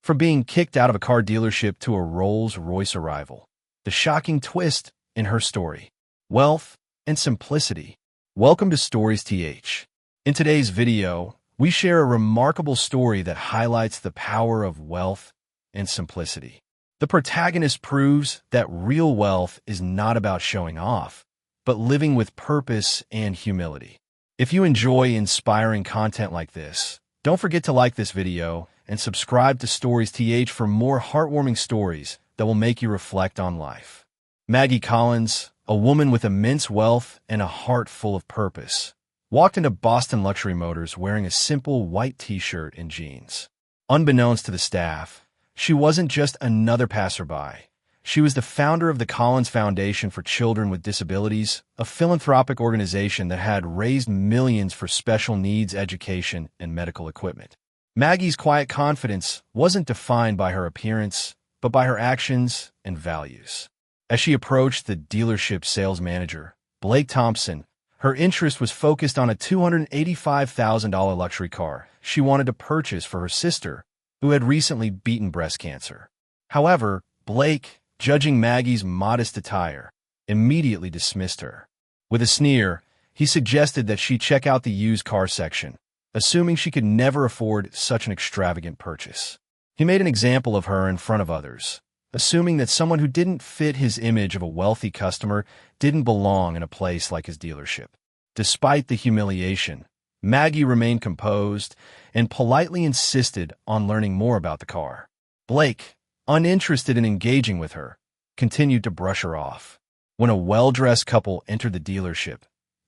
From being kicked out of a car dealership to a Rolls-Royce arrival. The shocking twist in her story. Wealth and simplicity. Welcome to Stories TH. In today's video, we share a remarkable story that highlights the power of wealth and simplicity. The protagonist proves that real wealth is not about showing off, but living with purpose and humility. If you enjoy inspiring content like this, don't forget to like this video and subscribe to Stories TH for more heartwarming stories that will make you reflect on life. Maggie Collins, a woman with immense wealth and a heart full of purpose, walked into Boston Luxury Motors wearing a simple white t-shirt and jeans. Unbeknownst to the staff, she wasn't just another passerby. She was the founder of the Collins Foundation for Children with Disabilities, a philanthropic organization that had raised millions for special needs education and medical equipment. Maggie's quiet confidence wasn't defined by her appearance, but by her actions and values. As she approached the dealership sales manager, Blake Thompson, her interest was focused on a $285,000 luxury car she wanted to purchase for her sister, who had recently beaten breast cancer. However, Blake, judging Maggie's modest attire, immediately dismissed her. With a sneer, he suggested that she check out the used car section, assuming she could never afford such an extravagant purchase. He made an example of her in front of others, assuming that someone who didn't fit his image of a wealthy customer didn't belong in a place like his dealership. Despite the humiliation, Maggie remained composed and politely insisted on learning more about the car. Blake, uninterested in engaging with her, continued to brush her off. When a well-dressed couple entered the dealership,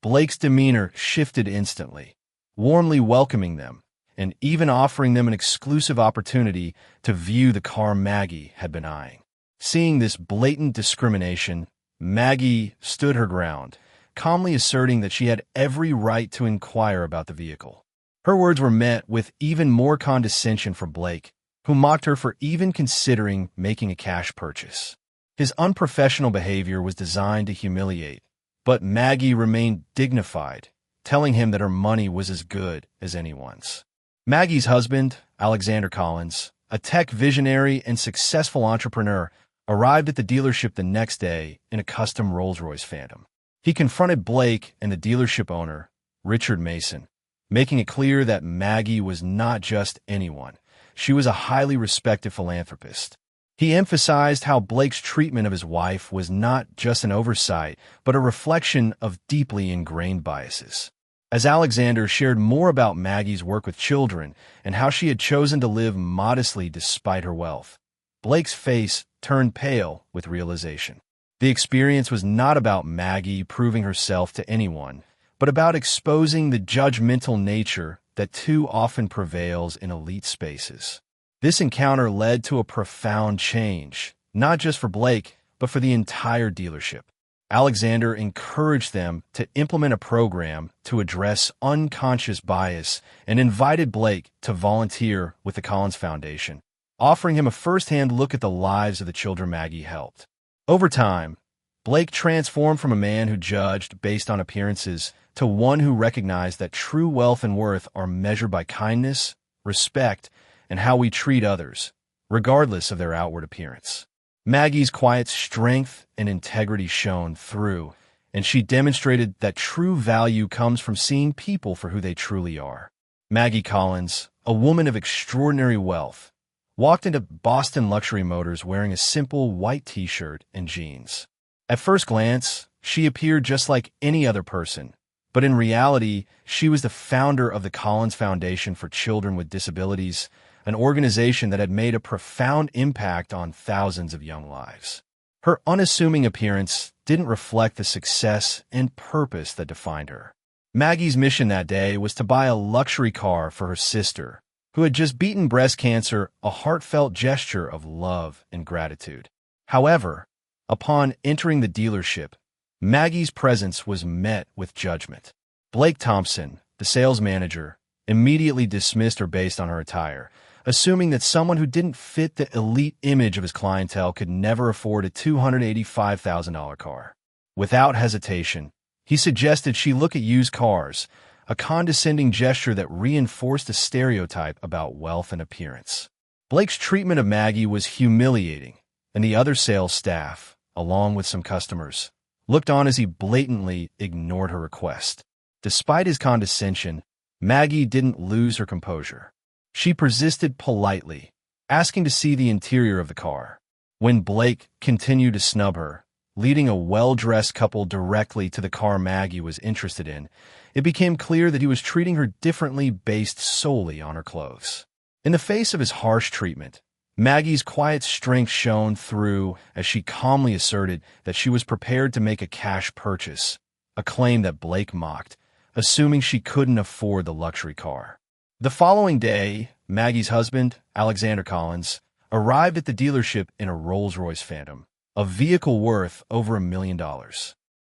Blake's demeanor shifted instantly, warmly welcoming them and even offering them an exclusive opportunity to view the car Maggie had been eyeing. Seeing this blatant discrimination, Maggie stood her ground, calmly asserting that she had every right to inquire about the vehicle. Her words were met with even more condescension from Blake, who mocked her for even considering making a cash purchase. His unprofessional behavior was designed to humiliate, but Maggie remained dignified, telling him that her money was as good as anyone's. Maggie's husband, Alexander Collins, a tech visionary and successful entrepreneur, arrived at the dealership the next day in a custom Rolls-Royce Phantom. He confronted Blake and the dealership owner, Richard Mason, making it clear that Maggie was not just anyone. She was a highly respected philanthropist. He emphasized how Blake's treatment of his wife was not just an oversight, but a reflection of deeply ingrained biases. As Alexander shared more about Maggie's work with children and how she had chosen to live modestly despite her wealth, Blake's face turned pale with realization. The experience was not about Maggie proving herself to anyone, but about exposing the judgmental nature that too often prevails in elite spaces. This encounter led to a profound change, not just for Blake, but for the entire dealership. Alexander encouraged them to implement a program to address unconscious bias and invited Blake to volunteer with the Collins Foundation, offering him a first-hand look at the lives of the children Maggie helped. Over time, Blake transformed from a man who judged based on appearances to one who recognized that true wealth and worth are measured by kindness, respect, and how we treat others, regardless of their outward appearance. Maggie's quiet strength and integrity shone through, and she demonstrated that true value comes from seeing people for who they truly are. Maggie Collins, a woman of extraordinary wealth, walked into Boston Luxury Motors wearing a simple white t-shirt and jeans. At first glance, she appeared just like any other person, but in reality, she was the founder of the Collins Foundation for Children with Disabilities, an organization that had made a profound impact on thousands of young lives. Her unassuming appearance didn't reflect the success and purpose that defined her. Maggie's mission that day was to buy a luxury car for her sister, who had just beaten breast cancer, a heartfelt gesture of love and gratitude. However, upon entering the dealership, Maggie's presence was met with judgment. Blake Thompson, the sales manager, immediately dismissed her based on her attire, assuming that someone who didn't fit the elite image of his clientele could never afford a $285,000 car. Without hesitation, he suggested she look at used cars, a condescending gesture that reinforced a stereotype about wealth and appearance. Blake's treatment of Maggie was humiliating, and the other sales staff, along with some customers, looked on as he blatantly ignored her request. Despite his condescension, Maggie didn't lose her composure. She persisted politely, asking to see the interior of the car. When Blake continued to snub her, leading a well-dressed couple directly to the car Maggie was interested in, it became clear that he was treating her differently based solely on her clothes. In the face of his harsh treatment, Maggie's quiet strength shone through as she calmly asserted that she was prepared to make a cash purchase, a claim that Blake mocked, assuming she couldn't afford the luxury car. The following day, Maggie's husband, Alexander Collins, arrived at the dealership in a Rolls-Royce Phantom, a vehicle worth over $1 million.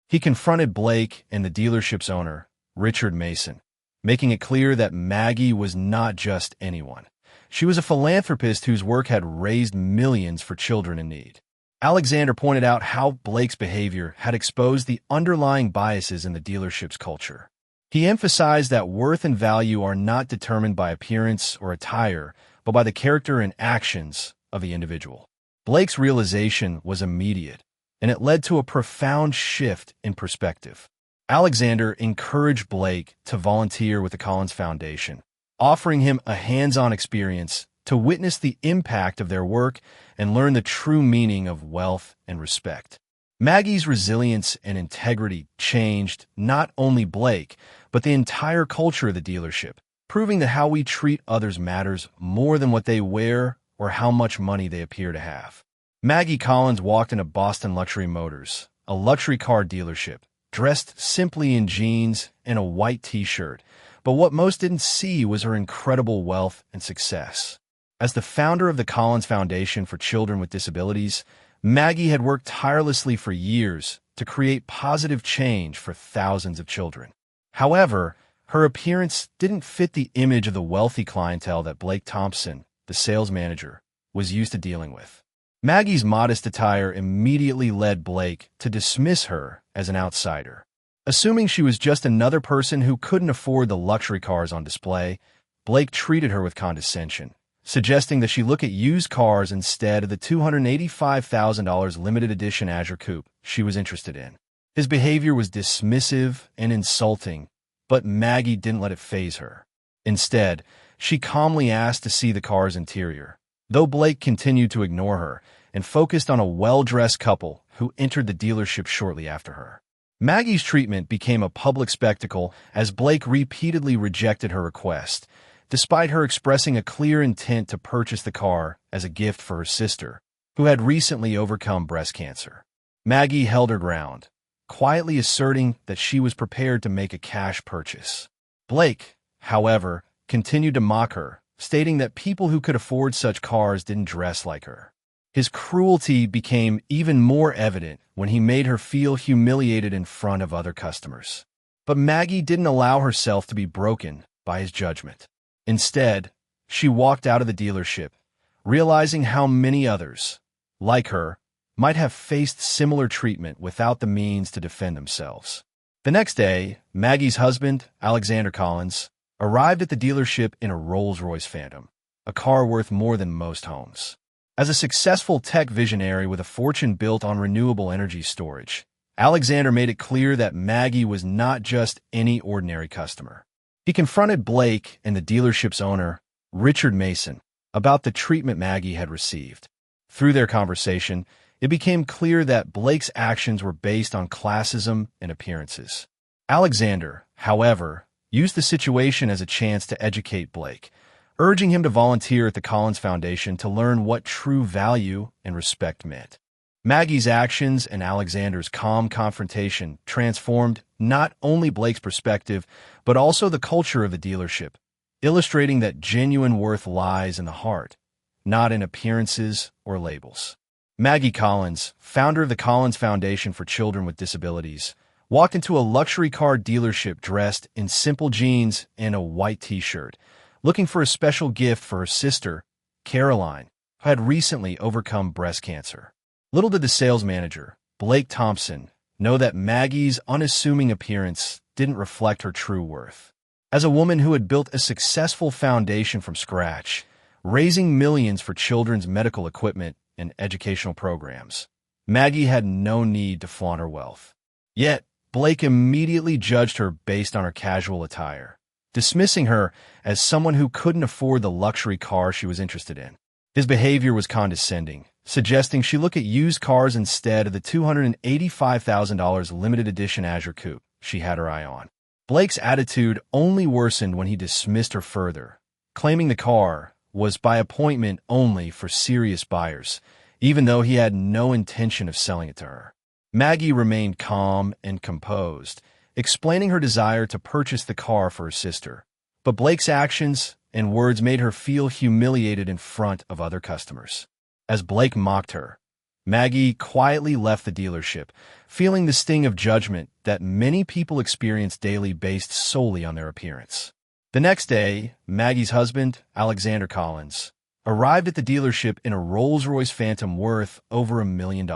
He confronted Blake and the dealership's owner, Richard Mason, making it clear that Maggie was not just anyone. She was a philanthropist whose work had raised millions for children in need. Alexander pointed out how Blake's behavior had exposed the underlying biases in the dealership's culture. He emphasized that worth and value are not determined by appearance or attire, but by the character and actions of the individual. Blake's realization was immediate, and it led to a profound shift in perspective. Alexander encouraged Blake to volunteer with the Collins Foundation, offering him a hands-on experience to witness the impact of their work and learn the true meaning of wealth and respect. Maggie's resilience and integrity changed not only Blake, but the entire culture of the dealership, proving that how we treat others matters more than what they wear or how much money they appear to have. Maggie Collins walked into Boston Luxury Motors, a luxury car dealership, dressed simply in jeans and a white t-shirt, but what most didn't see was her incredible wealth and success. As the founder of the Collins Foundation for Children with Disabilities, Maggie had worked tirelessly for years to create positive change for thousands of children. However, her appearance didn't fit the image of the wealthy clientele that Blake Thompson, the sales manager, was used to dealing with. Maggie's modest attire immediately led Blake to dismiss her as an outsider. Assuming she was just another person who couldn't afford the luxury cars on display, Blake treated her with condescension, suggesting that she look at used cars instead of the $285,000 limited edition Azure Coupe she was interested in. His behavior was dismissive and insulting, but Maggie didn't let it faze her. Instead, she calmly asked to see the car's interior, though Blake continued to ignore her and focused on a well-dressed couple who entered the dealership shortly after her. Maggie's treatment became a public spectacle as Blake repeatedly rejected her request, despite her expressing a clear intent to purchase the car as a gift for her sister, who had recently overcome breast cancer. Maggie held her ground, quietly asserting that she was prepared to make a cash purchase. Blake, however, continued to mock her, stating that people who could afford such cars didn't dress like her. His cruelty became even more evident when he made her feel humiliated in front of other customers. But Maggie didn't allow herself to be broken by his judgment. Instead, she walked out of the dealership, realizing how many others, like her, might have faced similar treatment without the means to defend themselves. The next day, Maggie's husband, Alexander Collins, arrived at the dealership in a Rolls-Royce Phantom, a car worth more than most homes. As a successful tech visionary with a fortune built on renewable energy storage, Alexander made it clear that Maggie was not just any ordinary customer. He confronted Blake and the dealership's owner, Richard Mason, about the treatment Maggie had received. Through their conversation, it became clear that Blake's actions were based on classism and appearances. Alexander, however, used the situation as a chance to educate Blake, urging him to volunteer at the Collins Foundation to learn what true value and respect meant. Maggie's actions and Alexander's calm confrontation transformed not only Blake's perspective, but also the culture of the dealership, illustrating that genuine worth lies in the heart, not in appearances or labels. Maggie Collins, founder of the Collins Foundation for Children with Disabilities, walked into a luxury car dealership dressed in simple jeans and a white t-shirt, looking for a special gift for her sister, Caroline, who had recently overcome breast cancer. Little did the sales manager, Blake Thompson, know that Maggie's unassuming appearance didn't reflect her true worth. As a woman who had built a successful foundation from scratch, raising millions for children's medical equipment and educational programs. Maggie had no need to flaunt her wealth. Yet, Blake immediately judged her based on her casual attire, dismissing her as someone who couldn't afford the luxury car she was interested in. His behavior was condescending, suggesting she look at used cars instead of the $285,000 limited edition Azure coupe she had her eye on. Blake's attitude only worsened when he dismissed her further, claiming the car was by appointment only for serious buyers, even though he had no intention of selling it to her. Maggie remained calm and composed, explaining her desire to purchase the car for her sister. But Blake's actions and words made her feel humiliated in front of other customers. As Blake mocked her, Maggie quietly left the dealership, feeling the sting of judgment that many people experience daily based solely on their appearance. The next day, Maggie's husband, Alexander Collins, arrived at the dealership in a Rolls-Royce Phantom worth over $1 million.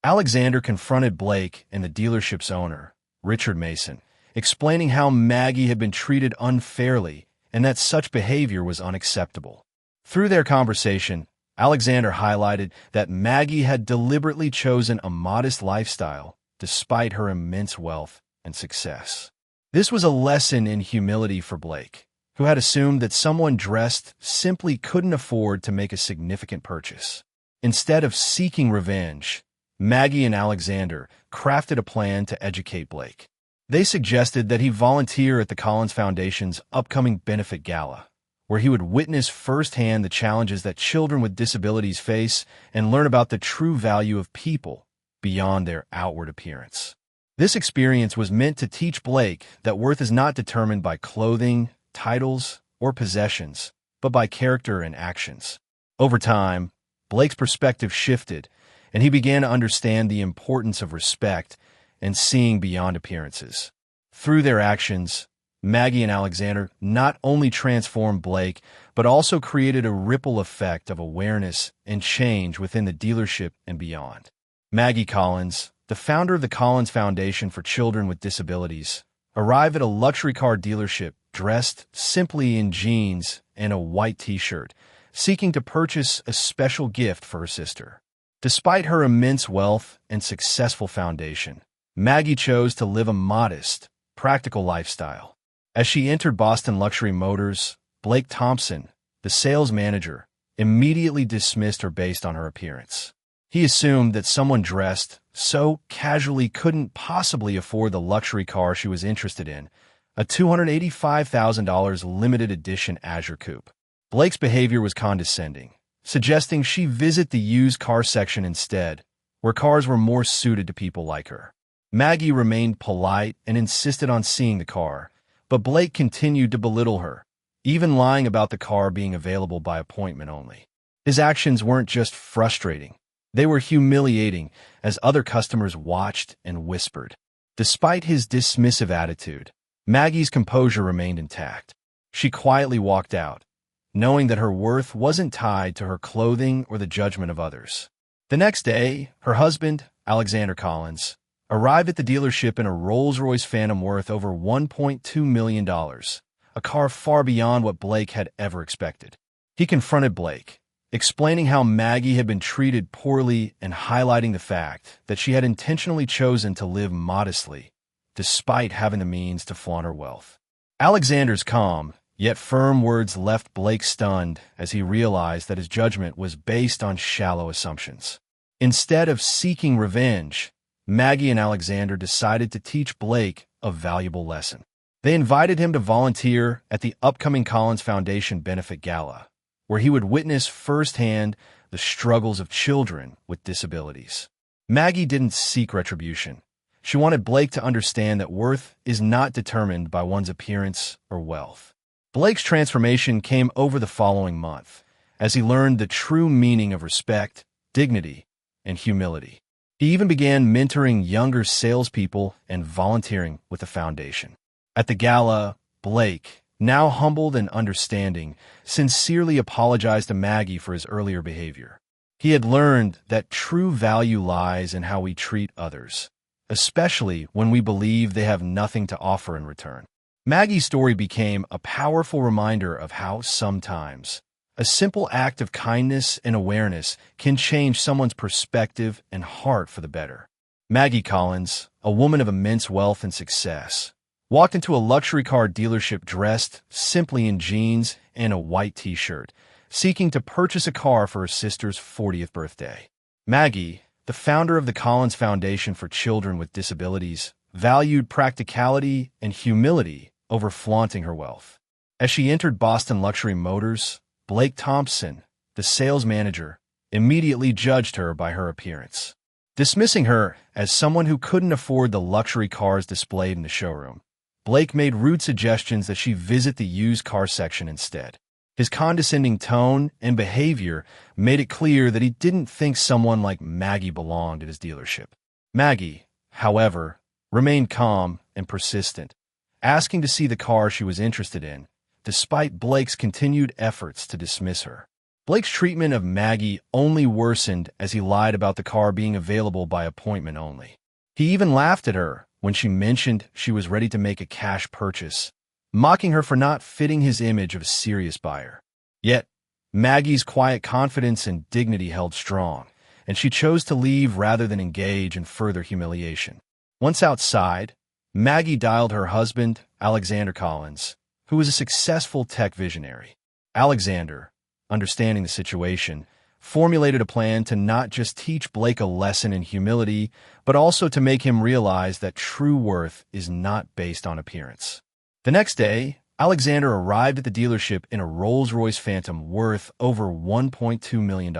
Alexander confronted Blake and the dealership's owner, Richard Mason, explaining how Maggie had been treated unfairly and that such behavior was unacceptable. Through their conversation, Alexander highlighted that Maggie had deliberately chosen a modest lifestyle despite her immense wealth and success. This was a lesson in humility for Blake, who had assumed that someone dressed simply couldn't afford to make a significant purchase. Instead of seeking revenge, Maggie and Alexander crafted a plan to educate Blake. They suggested that he volunteer at the Collins Foundation's upcoming benefit gala, where he would witness firsthand the challenges that children with disabilities face and learn about the true value of people beyond their outward appearance. This experience was meant to teach Blake that worth is not determined by clothing, titles, or possessions, but by character and actions. Over time, Blake's perspective shifted, and he began to understand the importance of respect and seeing beyond appearances. Through their actions, Maggie and Alexander not only transformed Blake, but also created a ripple effect of awareness and change within the dealership and beyond. Maggie Collins, the founder of the Collins Foundation for Children with Disabilities, arrived at a luxury car dealership dressed simply in jeans and a white t-shirt, seeking to purchase a special gift for her sister. Despite her immense wealth and successful foundation, Maggie chose to live a modest, practical lifestyle. As she entered Boston Luxury Motors, Blake Thompson, the sales manager, immediately dismissed her based on her appearance. He assumed that someone dressed so casually couldn't possibly afford the luxury car she was interested in, a $285,000 limited edition Azure coupe. Blake's behavior was condescending, suggesting she visit the used car section instead, where cars were more suited to people like her. Maggie remained polite and insisted on seeing the car, but Blake continued to belittle her, even lying about the car being available by appointment only. His actions weren't just frustrating, they were humiliating as other customers watched and whispered. Despite his dismissive attitude, Maggie's composure remained intact. She quietly walked out, knowing that her worth wasn't tied to her clothing or the judgment of others. The next day, her husband, Alexander Collins, arrived at the dealership in a Rolls-Royce Phantom worth over $1.2 million, a car far beyond what Blake had ever expected. He confronted Blake, explaining how Maggie had been treated poorly and highlighting the fact that she had intentionally chosen to live modestly, despite having the means to flaunt her wealth. Alexander's calm, yet firm words left Blake stunned as he realized that his judgment was based on shallow assumptions. Instead of seeking revenge, Maggie and Alexander decided to teach Blake a valuable lesson. They invited him to volunteer at the upcoming Collins Foundation benefit gala, where he would witness firsthand the struggles of children with disabilities. Maggie didn't seek retribution. She wanted Blake to understand that worth is not determined by one's appearance or wealth. Blake's transformation came over the following month, as he learned the true meaning of respect, dignity, and humility. He even began mentoring younger salespeople and volunteering with the foundation. At the gala, Blake, now humbled and understanding, sincerely apologized to Maggie for his earlier behavior. He had learned that true value lies in how we treat others, especially when we believe they have nothing to offer in return. Maggie's story became a powerful reminder of how sometimes A simple act of kindness and awareness can change someone's perspective and heart for the better. Maggie Collins, a woman of immense wealth and success, walked into a luxury car dealership dressed simply in jeans and a white t-shirt, seeking to purchase a car for her sister's 40th birthday. Maggie, the founder of the Collins Foundation for Children with Disabilities, valued practicality and humility over flaunting her wealth. As she entered Boston Luxury Motors, Blake Thompson, the sales manager, immediately judged her by her appearance. Dismissing her as someone who couldn't afford the luxury cars displayed in the showroom, Blake made rude suggestions that she visit the used car section instead. His condescending tone and behavior made it clear that he didn't think someone like Maggie belonged at his dealership. Maggie, however, remained calm and persistent, asking to see the car she was interested in, despite Blake's continued efforts to dismiss her. Blake's treatment of Maggie only worsened as he lied about the car being available by appointment only. He even laughed at her when she mentioned she was ready to make a cash purchase, mocking her for not fitting his image of a serious buyer. Yet, Maggie's quiet confidence and dignity held strong, and she chose to leave rather than engage in further humiliation. Once outside, Maggie dialed her husband, Alexander Collins, who was a successful tech visionary. Alexander, understanding the situation, formulated a plan to not just teach Blake a lesson in humility, but also to make him realize that true worth is not based on appearance. The next day, Alexander arrived at the dealership in a Rolls-Royce Phantom worth over $1.2 million.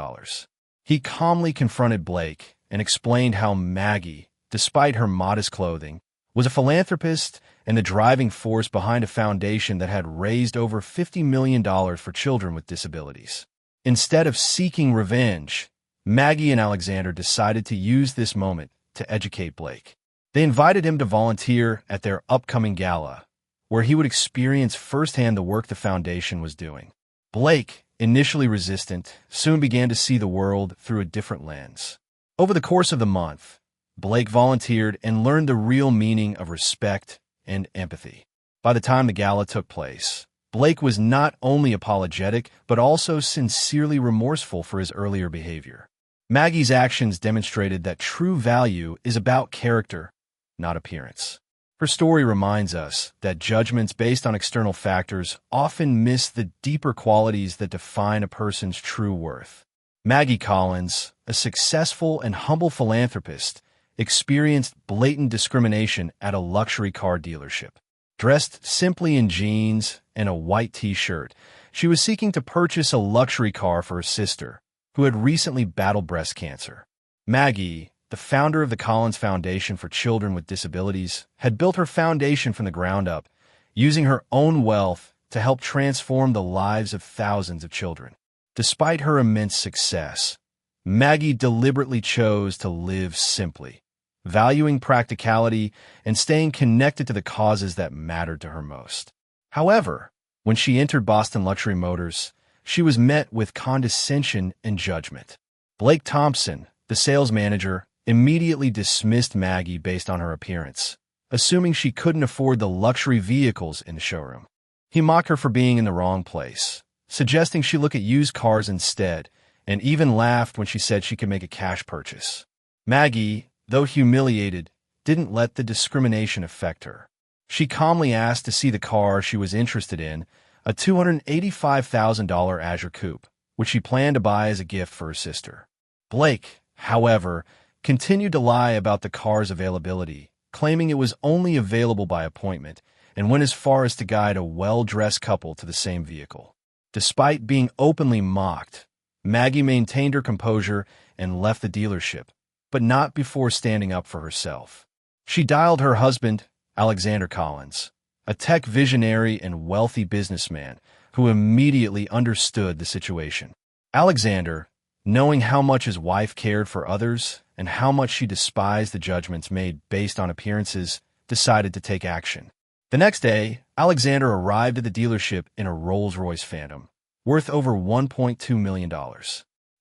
He calmly confronted Blake and explained how Maggie, despite her modest clothing, was a philanthropist and the driving force behind a foundation that had raised over $50 million for children with disabilities. Instead of seeking revenge, Maggie and Alexander decided to use this moment to educate Blake. They invited him to volunteer at their upcoming gala, where he would experience firsthand the work the foundation was doing. Blake, initially resistant, soon began to see the world through a different lens. Over the course of the month, Blake volunteered and learned the real meaning of respect and empathy. By the time the gala took place, Blake was not only apologetic, but also sincerely remorseful for his earlier behavior. Maggie's actions demonstrated that true value is about character, not appearance. Her story reminds us that judgments based on external factors often miss the deeper qualities that define a person's true worth. Maggie Collins, a successful and humble philanthropist, experienced blatant discrimination at a luxury car dealership. Dressed simply in jeans and a white t-shirt, she was seeking to purchase a luxury car for her sister, who had recently battled breast cancer. Maggie, the founder of the Collins Foundation for Children with Disabilities, had built her foundation from the ground up, using her own wealth to help transform the lives of thousands of children. Despite her immense success, Maggie deliberately chose to live simply, valuing practicality and staying connected to the causes that mattered to her most. However, when she entered Boston Luxury Motors, she was met with condescension and judgment. Blake Thompson, the sales manager, immediately dismissed Maggie based on her appearance, assuming she couldn't afford the luxury vehicles in the showroom. He mocked her for being in the wrong place, suggesting she look at used cars instead, and even laughed when she said she could make a cash purchase. Maggie, though humiliated, didn't let the discrimination affect her. She calmly asked to see the car she was interested in, a $285,000 Azure Coupe, which she planned to buy as a gift for her sister. Blake, however, continued to lie about the car's availability, claiming it was only available by appointment, and went as far as to guide a well-dressed couple to the same vehicle. Despite being openly mocked, Maggie maintained her composure and left the dealership, but not before standing up for herself. She dialed her husband, Alexander Collins, a tech visionary and wealthy businessman who immediately understood the situation. Alexander, knowing how much his wife cared for others and how much she despised the judgments made based on appearances, decided to take action. The next day, Alexander arrived at the dealership in a Rolls-Royce Phantom, worth over $1.2 million.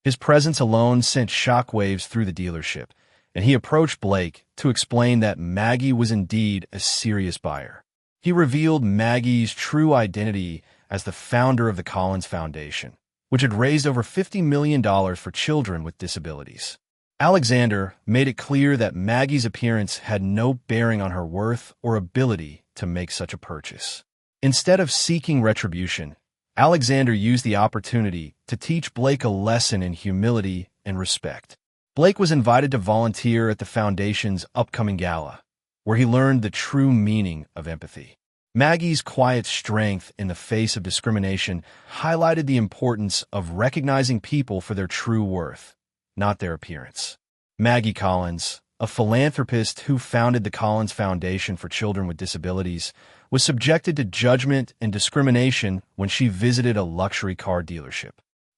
His presence alone sent shockwaves through the dealership, and he approached Blake to explain that Maggie was indeed a serious buyer. He revealed Maggie's true identity as the founder of the Collins Foundation, which had raised over $50 million for children with disabilities. Alexander made it clear that Maggie's appearance had no bearing on her worth or ability to make such a purchase. Instead of seeking retribution, Alexander used the opportunity to teach Blake a lesson in humility and respect. Blake was invited to volunteer at the Foundation's upcoming gala, where he learned the true meaning of empathy. Maggie's quiet strength in the face of discrimination highlighted the importance of recognizing people for their true worth, not their appearance. Maggie Collins, a philanthropist who founded the Collins Foundation for Children with Disabilities, was subjected to judgment and discrimination when she visited a luxury car dealership.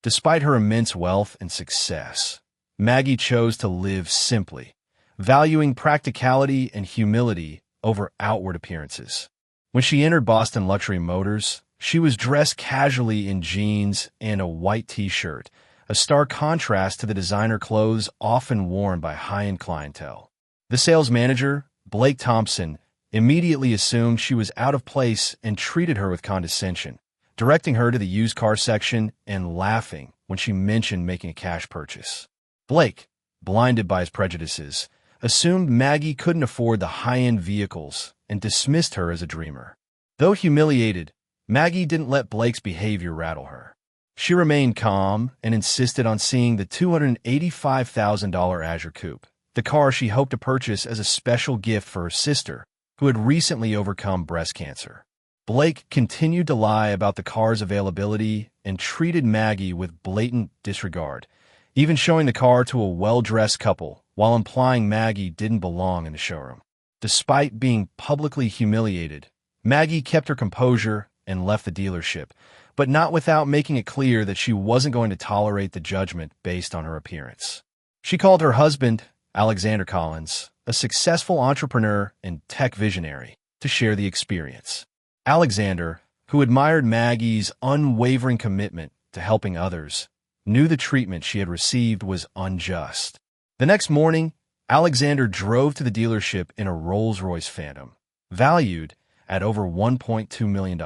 Despite her immense wealth and success, Maggie chose to live simply, valuing practicality and humility over outward appearances. When she entered Boston Luxury Motors, she was dressed casually in jeans and a white t-shirt, a stark contrast to the designer clothes often worn by high-end clientele. The sales manager, Blake Thompson, immediately assumed she was out of place and treated her with condescension, directing her to the used car section and laughing when she mentioned making a cash purchase. Blake, blinded by his prejudices, assumed Maggie couldn't afford the high-end vehicles and dismissed her as a dreamer. Though humiliated, Maggie didn't let Blake's behavior rattle her. She remained calm and insisted on seeing the $285,000 Azure Coupe, the car she hoped to purchase as a special gift for her sister, who had recently overcome breast cancer. Blake continued to lie about the car's availability and treated Maggie with blatant disregard, even showing the car to a well-dressed couple while implying Maggie didn't belong in the showroom. Despite being publicly humiliated, Maggie kept her composure and left the dealership, but not without making it clear that she wasn't going to tolerate the judgment based on her appearance. She called her husband, Alexander Collins, a successful entrepreneur and tech visionary, to share the experience. Alexander, who admired Maggie's unwavering commitment to helping others, knew the treatment she had received was unjust. The next morning, Alexander drove to the dealership in a Rolls-Royce Phantom, valued at over $1.2 million.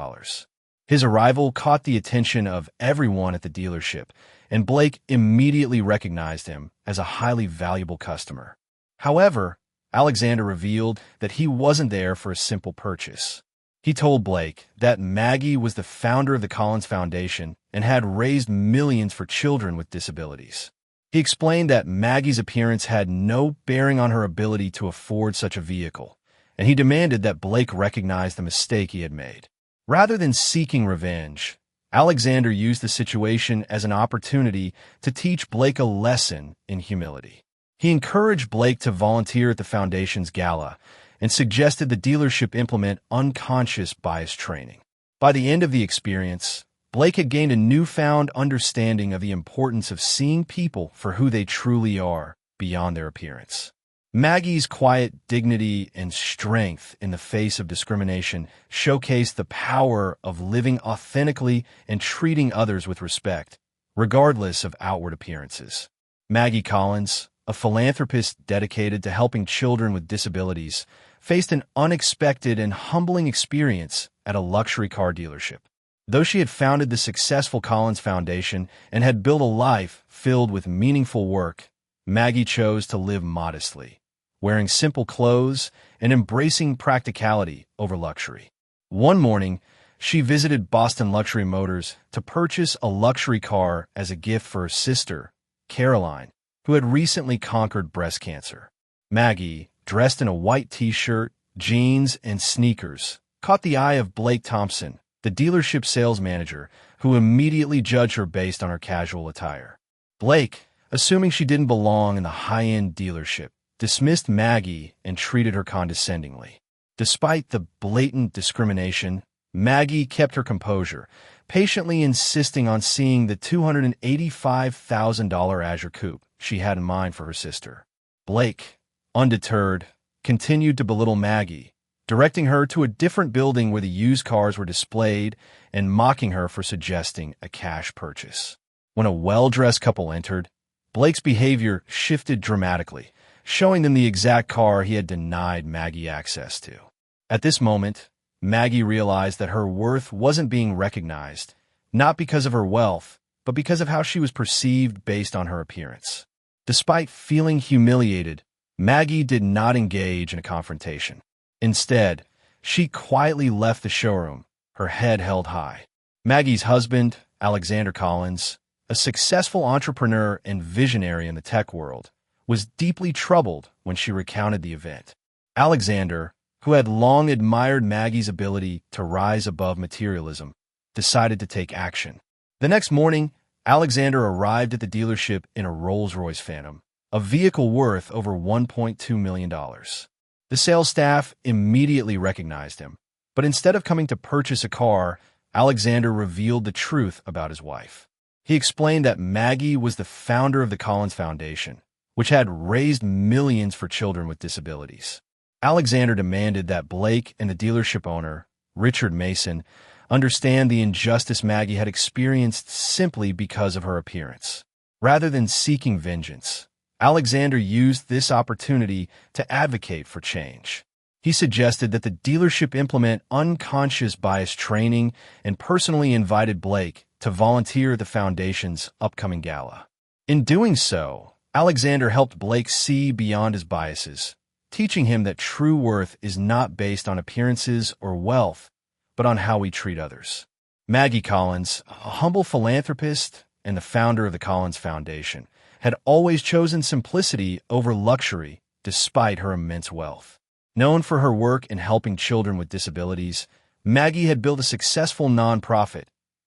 His arrival caught the attention of everyone at the dealership, and Blake immediately recognized him as a highly valuable customer. However, Alexander revealed that he wasn't there for a simple purchase. He told Blake that Maggie was the founder of the Collins Foundation and had raised millions for children with disabilities. He explained that Maggie's appearance had no bearing on her ability to afford such a vehicle, and he demanded that Blake recognize the mistake he had made. Rather than seeking revenge, Alexander used the situation as an opportunity to teach Blake a lesson in humility. He encouraged Blake to volunteer at the Foundation's gala and suggested the dealership implement unconscious bias training. By the end of the experience, Blake had gained a newfound understanding of the importance of seeing people for who they truly are beyond their appearance. Maggie's quiet dignity and strength in the face of discrimination showcased the power of living authentically and treating others with respect, regardless of outward appearances. Maggie Collins, a philanthropist dedicated to helping children with disabilities, faced an unexpected and humbling experience at a luxury car dealership. Though she had founded the successful Collins Foundation and had built a life filled with meaningful work, Maggie chose to live modestly, wearing simple clothes and embracing practicality over luxury. One morning, she visited Boston Luxury Motors to purchase a luxury car as a gift for her sister, Caroline, who had recently conquered breast cancer. Maggie, dressed in a white t-shirt, jeans, and sneakers, caught the eye of Blake Thompson, the dealership sales manager, who immediately judged her based on her casual attire. Blake, assuming she didn't belong in the high-end dealership, dismissed Maggie and treated her condescendingly. Despite the blatant discrimination, Maggie kept her composure, patiently insisting on seeing the $285,000 Azure Coupe she had in mind for her sister. Blake, undeterred, continued to belittle Maggie, directing her to a different building where the used cars were displayed and mocking her for suggesting a cash purchase. When a well-dressed couple entered, Blake's behavior shifted dramatically, showing them the exact car he had denied Maggie access to. At this moment, Maggie realized that her worth wasn't being recognized, not because of her wealth, but because of how she was perceived based on her appearance. Despite feeling humiliated, Maggie did not engage in a confrontation. Instead, she quietly left the showroom, her head held high. Maggie's husband, Alexander Collins, a successful entrepreneur and visionary in the tech world, was deeply troubled when she recounted the event. Alexander, who had long admired Maggie's ability to rise above materialism, decided to take action. The next morning, Alexander arrived at the dealership in a Rolls-Royce Phantom, a vehicle worth over $1.2 million. The sales staff immediately recognized him, but instead of coming to purchase a car, Alexander revealed the truth about his wife. He explained that Maggie was the founder of the Collins Foundation, which had raised millions for children with disabilities. Alexander demanded that Blake and the dealership owner, Richard Mason, understand the injustice Maggie had experienced simply because of her appearance. Rather than seeking vengeance, Alexander used this opportunity to advocate for change. He suggested that the dealership implement unconscious bias training and personally invited Blake to volunteer at the foundation's upcoming gala. In doing so, Alexander helped Blake see beyond his biases, teaching him that true worth is not based on appearances or wealth, but on how we treat others. Maggie Collins, a humble philanthropist and the founder of the Collins Foundation, had always chosen simplicity over luxury despite her immense wealth. Known for her work in helping children with disabilities, Maggie had built a successful nonprofit,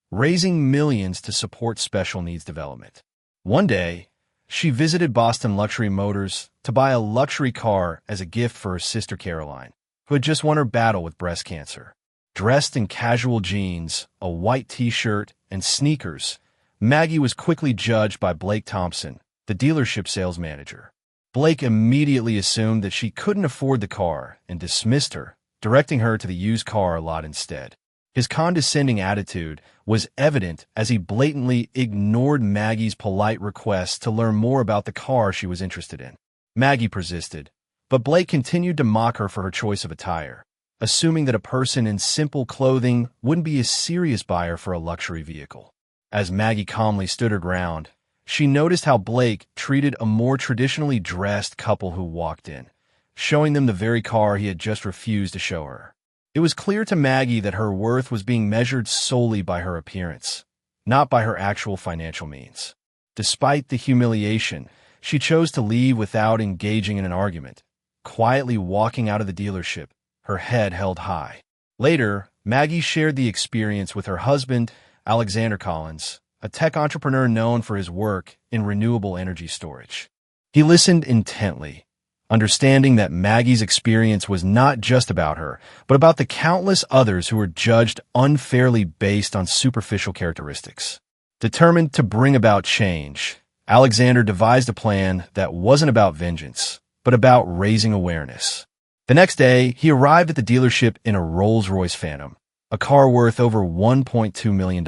raising millions to support special needs development. One day, she visited Boston Luxury Motors to buy a luxury car as a gift for her sister Caroline, who had just won her battle with breast cancer. Dressed in casual jeans, a white t-shirt, and sneakers, Maggie was quickly judged by Blake Thompson, the dealership sales manager. Blake immediately assumed that she couldn't afford the car and dismissed her, directing her to the used car lot instead. His condescending attitude was evident as he blatantly ignored Maggie's polite requests to learn more about the car she was interested in. Maggie persisted, but Blake continued to mock her for her choice of attire, assuming that a person in simple clothing wouldn't be a serious buyer for a luxury vehicle. As Maggie calmly stood her ground, she noticed how Blake treated a more traditionally dressed couple who walked in, showing them the very car he had just refused to show her. It was clear to Maggie that her worth was being measured solely by her appearance, not by her actual financial means. Despite the humiliation, she chose to leave without engaging in an argument, quietly walking out of the dealership, her head held high. Later, Maggie shared the experience with her husband, Alexander Collins, a tech entrepreneur known for his work in renewable energy storage. He listened intently, understanding that Maggie's experience was not just about her, but about the countless others who were judged unfairly based on superficial characteristics. Determined to bring about change, Alexander devised a plan that wasn't about vengeance, but about raising awareness. The next day, he arrived at the dealership in a Rolls-Royce Phantom, a car worth over $1.2 million.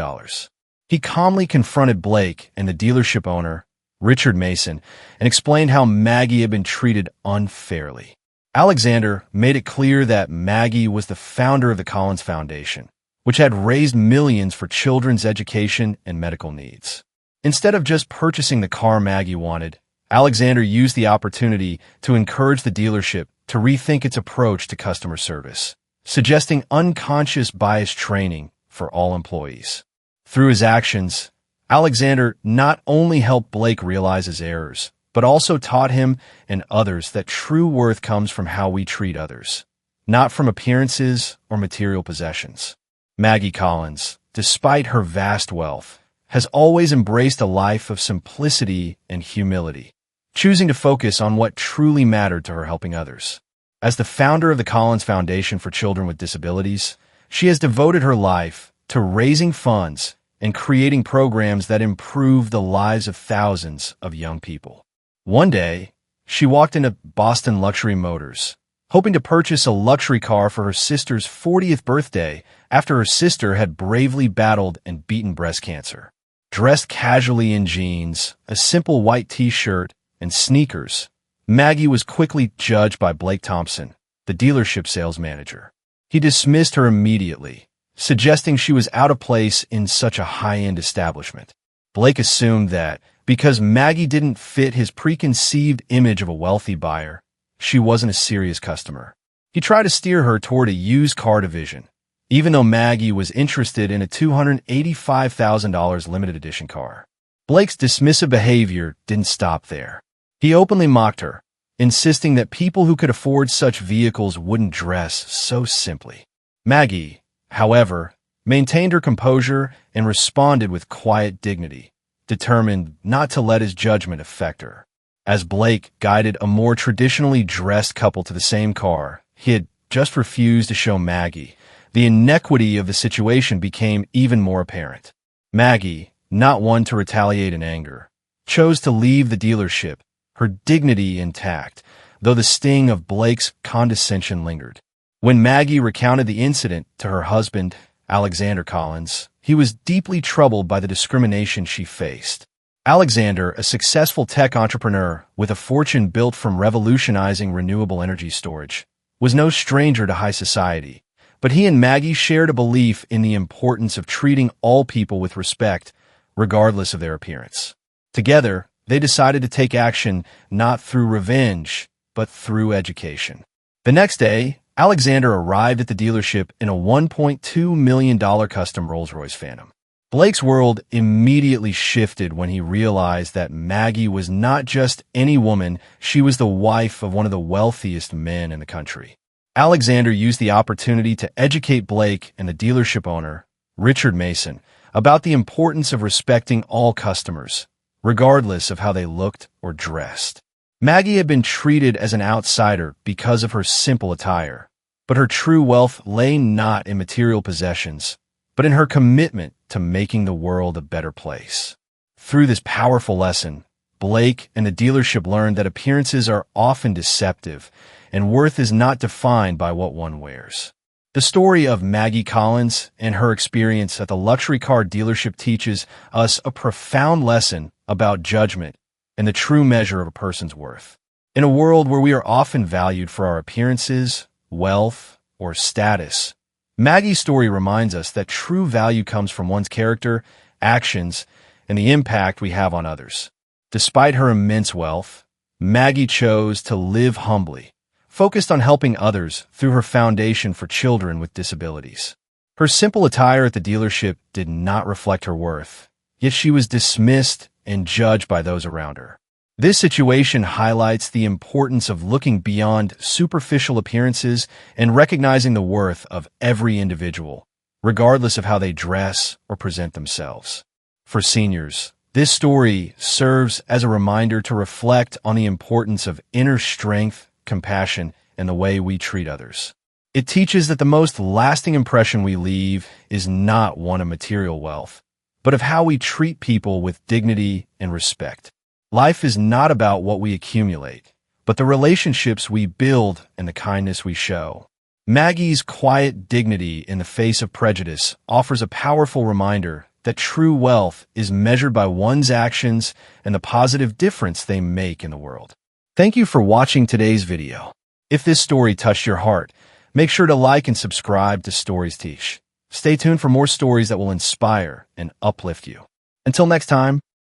He calmly confronted Blake and the dealership owner, Richard Mason, and explained how Maggie had been treated unfairly. Alexander made it clear that Maggie was the founder of the Collins Foundation, which had raised millions for children's education and medical needs. Instead of just purchasing the car Maggie wanted, Alexander used the opportunity to encourage the dealership to rethink its approach to customer service, suggesting unconscious bias training for all employees. Through his actions, Alexander not only helped Blake realize his errors, but also taught him and others that true worth comes from how we treat others, not from appearances or material possessions. Maggie Collins, despite her vast wealth, has always embraced a life of simplicity and humility, choosing to focus on what truly mattered to her, helping others. As the founder of the Collins Foundation for Children with Disabilities, she has devoted her life to raising funds and creating programs that improve the lives of thousands of young people. One day, she walked into Boston Luxury Motors, hoping to purchase a luxury car for her sister's 40th birthday after her sister had bravely battled and beaten breast cancer. Dressed casually in jeans, a simple white t-shirt, and sneakers, Maggie was quickly judged by Blake Thompson, the dealership sales manager. He dismissed her immediately, suggesting she was out of place in such a high-end establishment. Blake assumed that because Maggie didn't fit his preconceived image of a wealthy buyer, she wasn't a serious customer. He tried to steer her toward a used car division, even though Maggie was interested in a $285,000 limited edition car. Blake's dismissive behavior didn't stop there. He openly mocked her, insisting that people who could afford such vehicles wouldn't dress so simply. Maggie, however, maintained her composure and responded with quiet dignity, determined not to let his judgment affect her. As Blake guided a more traditionally dressed couple to the same car he had just refused to show Maggie, the inequity of the situation became even more apparent. Maggie, not one to retaliate in anger, chose to leave the dealership, her dignity intact, though the sting of Blake's condescension lingered. When Maggie recounted the incident to her husband, Alexander Collins, he was deeply troubled by the discrimination she faced. Alexander, a successful tech entrepreneur with a fortune built from revolutionizing renewable energy storage, was no stranger to high society, but he and Maggie shared a belief in the importance of treating all people with respect, regardless of their appearance. Together, they decided to take action not through revenge, but through education. The next day, Alexander arrived at the dealership in a $1.2 million custom Rolls-Royce Phantom. Blake's world immediately shifted when he realized that Maggie was not just any woman, she was the wife of one of the wealthiest men in the country. Alexander used the opportunity to educate Blake and the dealership owner, Richard Mason, about the importance of respecting all customers, regardless of how they looked or dressed. Maggie had been treated as an outsider because of her simple attire, but her true wealth lay not in material possessions, but in her commitment to making the world a better place. Through this powerful lesson, Blake and the dealership learned that appearances are often deceptive, and worth is not defined by what one wears. The story of Maggie Collins and her experience at the luxury car dealership teaches us a profound lesson about judgment and the true measure of a person's worth. In a world where we are often valued for our appearances, wealth, or status, Maggie's story reminds us that true value comes from one's character, actions, and the impact we have on others. Despite her immense wealth, Maggie chose to live humbly, focused on helping others through her foundation for children with disabilities. Her simple attire at the dealership did not reflect her worth, yet she was dismissed and judged by those around her. This situation highlights the importance of looking beyond superficial appearances and recognizing the worth of every individual, regardless of how they dress or present themselves. For seniors, this story serves as a reminder to reflect on the importance of inner strength, compassion, and the way we treat others. It teaches that the most lasting impression we leave is not one of material wealth, but of how we treat people with dignity and respect. Life is not about what we accumulate, but the relationships we build and the kindness we show. Maggie's quiet dignity in the face of prejudice offers a powerful reminder that true wealth is measured by one's actions and the positive difference they make in the world. Thank you for watching today's video. If this story touched your heart, make sure to like and subscribe to Stories Teach. Stay tuned for more stories that will inspire and uplift you. Until next time,